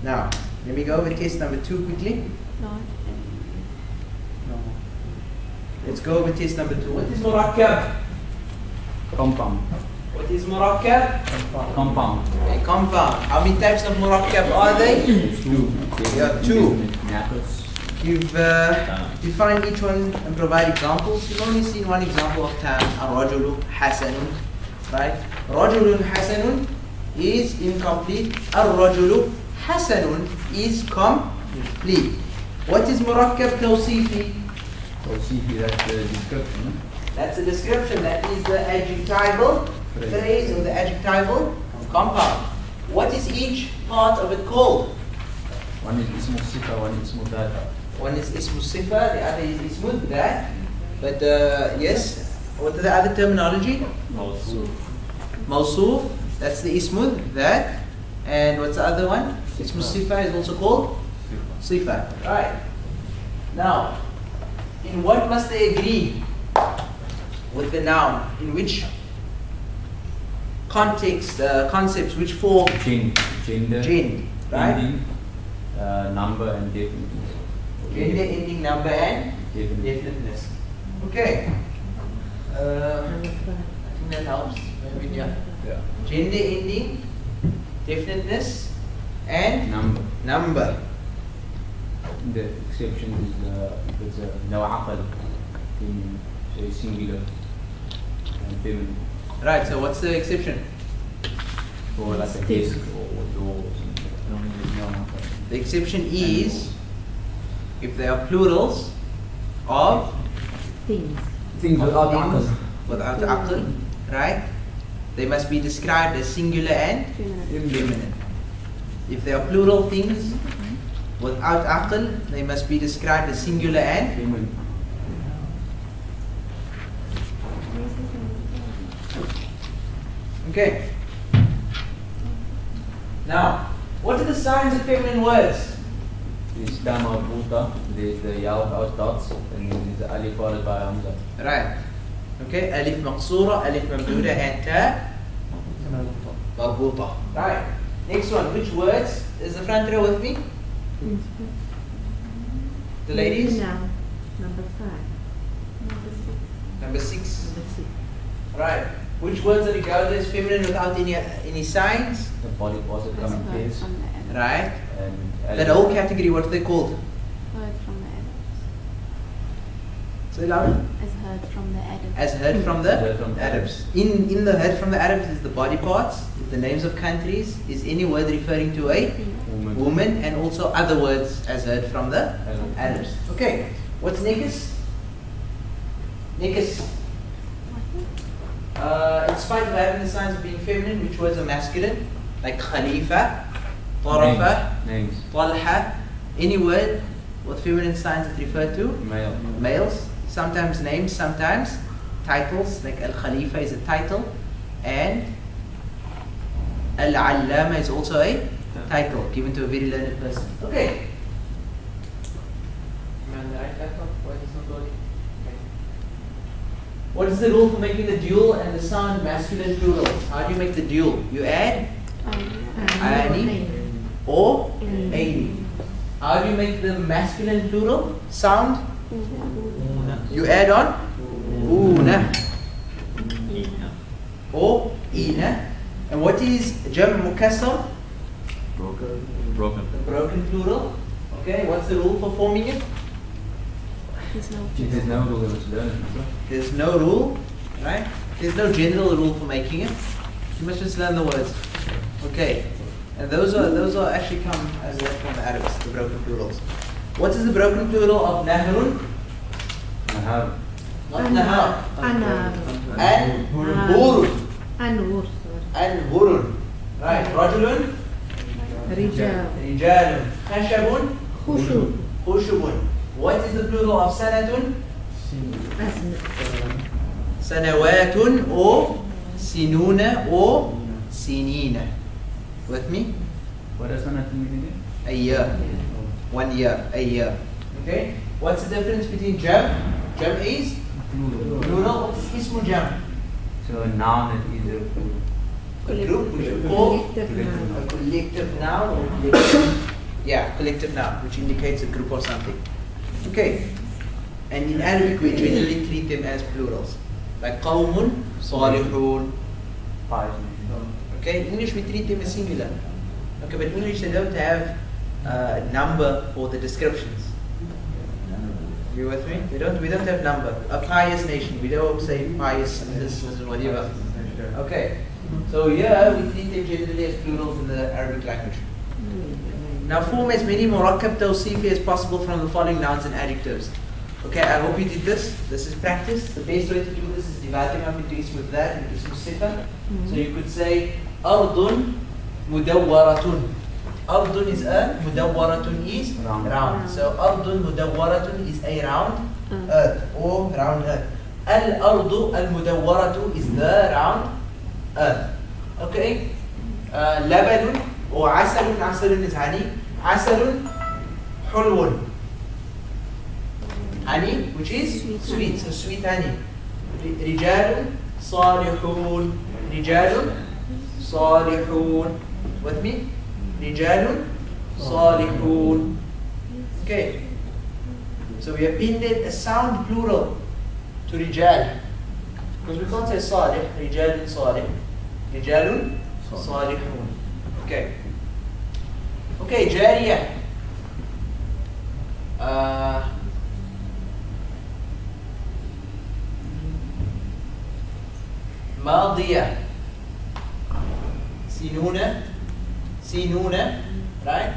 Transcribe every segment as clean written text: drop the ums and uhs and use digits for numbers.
Now, let me go over test number 2 quickly. No. Let's go over test number 2. What is murakkab? Compound. What is murakkab? Compound. A compound. How many types of murakkab are there? 2. Yeah, 2. Knuckles. You've defined each one and provide examples. You've only seen one example of tam, ar-rajulu hasanun, right? Rajulun hasanun is incomplete. Ar-rajulu hasanun is complete. What is murakkab tawsifi? Tawsifi, that's the description. That's a description. That is the adjectival phrase or the adjectival compound. What is each part of it called? One is ismu sifa, one is ismu dhat. One is ismu sifa, the other is ismu dhat. But yes, what is the other terminology? Mawsoof. That's the ismu dhat. And what's the other one? Ismu sifa is also called sifa. Right. Now, in what must they agree with the noun? In which context, concepts, which form? Gender. Right? Ending, number and definiteness. Gender, ending, number and definiteness. Okay. I think that helps. Maybe, yeah. Gender, ending, definiteness, and number. The exception is if it's a no aqal in say singular and feminine. Right, so what's the exception? Or like a desk or door or something. The exception is if they are plurals of Things. Things without aqal. without aql, right? They must be described as singular and feminine. If they are plural things without aql, they must be described as singular and Feminine. okay. Now, what are the signs of feminine words? There's ta marbuta, there's the yaw without dots, and then there's the alif followed by hamza. Right. Okay, alif maqsura, alif mamduda, and ta marbuta. Right. Next one, which words? Is the front row with me? The ladies? Now, number 5. Number 6. Number 6. Right. Which words are regarded as feminine without any signs? The body parts that come in place. Right. And That whole category, what are they called? Heard from the Arabs. Say louder. As heard from the Arabs. As heard from the Heard from the Arabs. In the heard from the Arabs is the body parts, is the names of countries, is any word referring to a woman, and also other words as heard from the Arabs. Okay. What's nekus? Nekus. In spite of having the signs of being feminine, which words are masculine? Like khalifa, tarafa, names. talha. Any word with feminine signs that refer to Male. males. Sometimes names, sometimes titles. Like al-khalifa is a title, and al-allama is also a title given to a very learned person. Okay. Am I on the right laptop? Why is it not loading? Okay. What is the rule for making the dual and the sound masculine plurals? How do you make the dual? You add ani or aini. How do you make the masculine plural sound? You add on una or ina. And what is jam mukassar? Broken. The broken plural. Okay, what's the rule for forming it? There's no rule in learning. There's no rule, right? There's no general rule for making it. You must just learn the words. Okay. And those are actually come as well from the Arabs, the broken plurals. What is the broken plural of nahrun? Nahar. Not nahar. Anar. And hurun. Anur. And hurun. Right. Rajulun. Rijal. Rijalun. Khashabun. Khushub. Khushubun. What is the plural of sanatun? Sanawatun or sinuna or sinina. With me? What does sanat mean again? A year. 1 year. A year. Okay? What's the difference between jam? Jam is plural. What is ismu jam? So a noun that is a plural. A group we should call Collective noun. a collective noun or collective, yeah, collective noun, which indicates a group or something. Okay. And in Arabic we generally treat them as plurals. Like qawmun, salihun. Okay, in English we treat them as singular. Okay, but in English they don't have a number for the descriptions. You with me? We don't have number. A pious nation, we don't say pious and this and whatever. Okay. So here we treat them generally as plurals in the Arabic language. Now form as many murakkab tawsifi as possible from the following nouns and adjectives. Okay, I hope you did this. This is practice. The best way to do this is divide them up into ism that and ism sifa. So you could say ardun mudawwaratun. Ardun is earth, mudawwaratun is round. So ardun mudawwaratun is a round earth or round earth. Al-ardu al-mudawwaratu is the round earth. Okay? Labanun or asalun, asalun is honey. Asalun hulwun. Honey, which is sweet, so sweet honey. Rijalun salihun. Rijalun salihun. With me? Rijalun salihun. Okay. So we appended a sound plural to rijal. Because we can't say salih, rijalun salih. Rijalun salihun. Okay. Okay, jariyah. ماضية سنونة سنونة right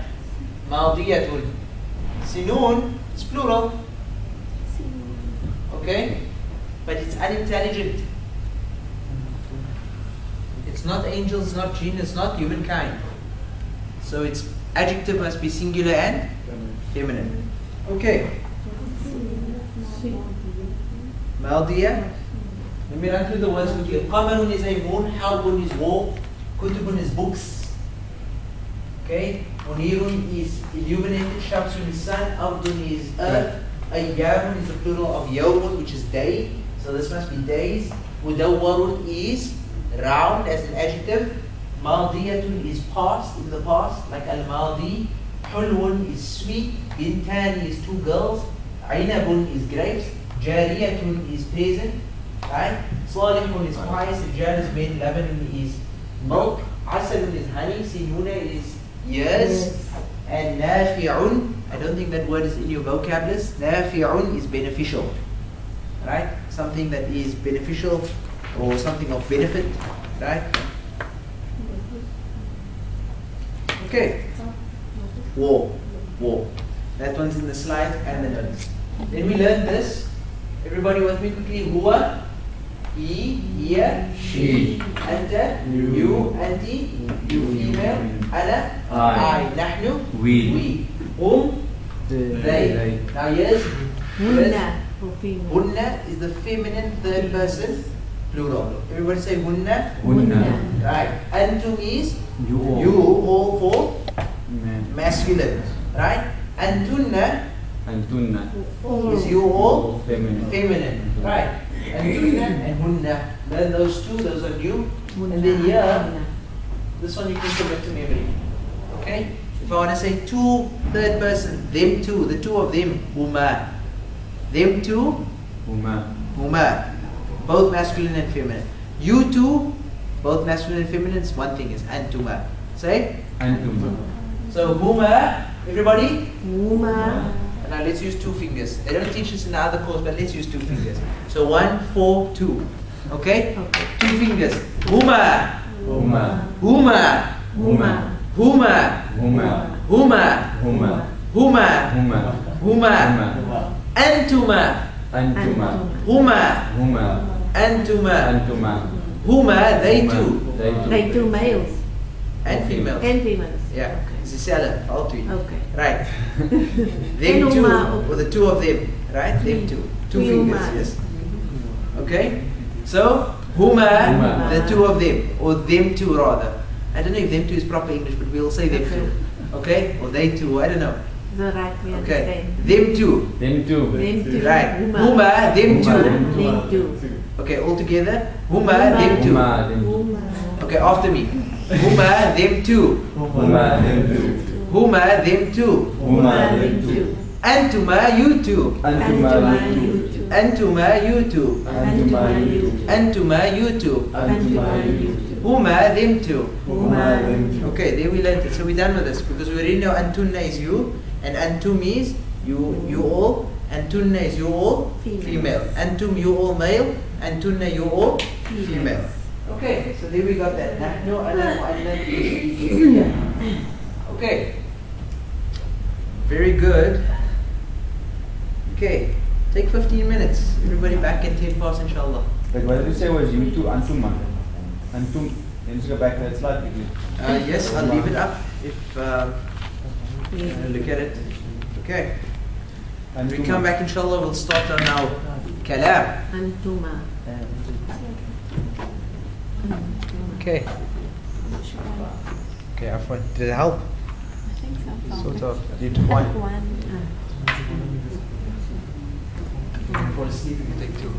ماضية سنون it's plural okay but it's unintelligent, it's not angels, it's not jinn, it's not humankind, so its adjective must be singular and feminine. Okay, ماضية. Let me run through the words with you. Qamarun is a moon, Halbun is war, Kutubun is books. Okay? Munirun is illuminated, Shamsun is sun, Abdun is earth, Ayyamun is the plural of Yawmun, which is day. So this must be days. Mudawwarun is round as an adjective. Madiyatun is past, in the past, like Al-Madi. Hulwun is sweet. Bintani is two girls. Ainabun is grapes. Jariyatun is present. Right? Salihun is pious, Rijal is men, Labanun is milk, Asalun is honey, Sinuna is years, and Nafi'un, I don't think that word is in your vocab list, Nafi'un is beneficial. Right? Something that is beneficial or something of benefit. Right? Okay. War. War. That one's in the slide and the notes. Then we learned this. Everybody with me quickly. Huwa. He, she, anta, you, anti, you female, ana, I, nahnu, we, they. Now here's Hunna for female. Hunna is the feminine third person plural. Everybody say hunna. Hunna. Right. Antum is you all for masculine. Right. Antunna is you all feminine. Right. Antunna and hunna. Learn those two, those are new. And then here, this one you can commit to memory. Okay? If I want to say two, third person, them two, the two of them, huma. Them two, huma. Both masculine and feminine. You two, both masculine and feminine, one thing is antuma. Say? Antuma. So huma, everybody? Huma. Now let's use two fingers. They don't teach us in the other course, but let's use two fingers. So 1, 4, 2. Okay? Two fingers. Huma. Huma. Huma. Huma. Huma. Huma. Huma. Huma. Huma. Huma. Huma. Antuma. Antuma. Huma. Huma. Antuma. Antuma. Huma, they two. They two males. And females. And females. Yeah. It's a seller, all three. Okay. Right. Them two, or the two of them. Right? Them two. Two fingers, yes. Okay? So, huma, the two of them. Or them two rather. I don't know if them two is proper English, but we'll say them two. Okay? Or they two, I don't know. The right, we Okay. understand. Them two. Them too. Them two. Right. Huma, them two. Them two. Okay, all together. Huma, them two. Huma. Them. Huma. Okay, after me. Huma, them two. Huma, them two. Huma, them two. Huma, them two. Antuma, you two. Antuma, you two. Antuma, you two. Antuma, you two. Antuma, you two. Antuma, you two. Huma, them two. Huma, them two. Okay, there we learned it. So we're done with this because we already know antunna is you and antum is you all. Antunna is you all female. Antum you all male. Antunna you all female. Okay, so there we got that. Nahnu ala mu'annath. Okay. Very good. Okay, take 15 minutes. Everybody back in 10 past, inshallah. But what did you say was you two antum man? Antum, then just go back to that slide quickly. Yes, I'll leave it up if look at it. Okay. When we come back, inshallah, we'll start on our kalam. Antuma. Okay. Okay, Afwan, did it help? I think so. Sort of. You took one. Fall asleep if you take two.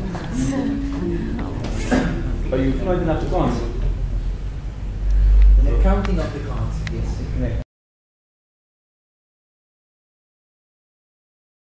But you're fluent enough to answer. The counting of the cards, yes. Correct.